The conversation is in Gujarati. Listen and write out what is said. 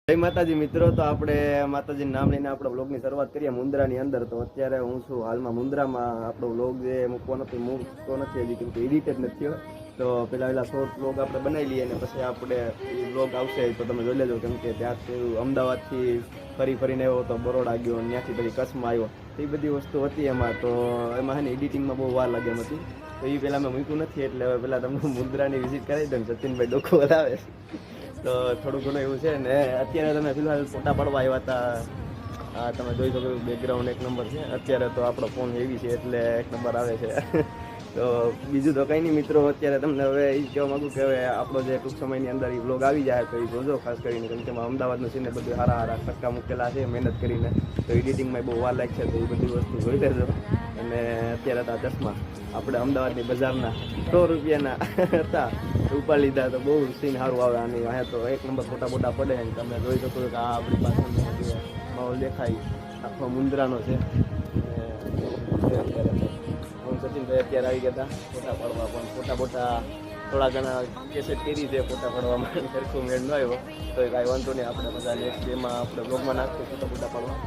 જય માતાજી મિત્રો, તો આપણે માતાજીનું નામ લઈને આપણો વ્લોગની શરૂઆત કરીએ મુંદ્રાની અંદર. તો અત્યારે હું છું હાલમાં મુંદ્રામાં. આપણો વ્લોગ જે મૂકતો નથી હજી, કેમ કે એડિટ જ નથી થયો. તો પહેલા શોર્ટ વ્લોગ આપણે બનાવી લઈએ અને પછી આપણે વ્લોગ આવશે તો તમે જોઈ લેજો. કેમ કે ત્યાંથી અમદાવાદથી ફરીને આવ્યો તો બરોડા ગયો, ત્યાંથી પછી કચ્છમાં આવ્યો. તો એ બધી વસ્તુ હતી એમાં. તો એમાં છે ને એડિટિંગમાં બહુ વાર લાગે એમ હતી. તો એ પહેલાં મેં મૂક્યું નથી, એટલે હવે પહેલાં તમને મુંદ્રાની વિઝિટ કરાવી દઉં. સચિનભાઈ ડોકો આવે તો થોડું ઘણું એવું છે ને. અત્યારે તમે ફિલહાલ ફોટા પાડવા આવ્યા હતા. તમે જોઈ શકો બેકગ્રાઉન્ડ એક નંબર છે. અત્યારે તો આપણો ફોન હેવી છે એટલે એક નંબર આવે છે. તો બીજું તો કંઈ નહીં મિત્રો, અત્યારે તમને હવે એ કહેવા માગું કે હવે આપણો જે ટૂંક સમયની અંદર એ વ્લોગ આવી જાય તો એ જોજો ખાસ કરીને. કેમ કે અમદાવાદનું છે ને બધું સારા ટક્કા મૂકેલા છે મહેનત કરીને. તો એડિટિંગમાં બહુ વાર લાગશે, તો એ બધી વસ્તુ જોઈ લેજો. અને અત્યારે તો આ ચશ્મા આપણે અમદાવાદની બજારના 100 રૂપિયાના હતા, ઉપાડી લીધા. તો બહુ સીન સારું આવે આની. અહીંયા તો એક નંબર ફોટા પડે. તમે જોઈ શકો કે આ આપણી પાસે માહોલ દેખાય આખો મુંદ્રાનો છે. સચિનભાઈ અત્યારે આવી ગયા હતા ફોટા પાડવા, પણ ફોટા થોડા ઘણા કેસેટ કરી છે ફોટા પાડવામાં. સરખું મેળ ન આવ્યો તો કાંઈ વાંધો નહીં, આપણે બધા નેક્સ્ટ ડેમાં આપણે બ્લોગમાં નાખશું ફોટા પાડવા.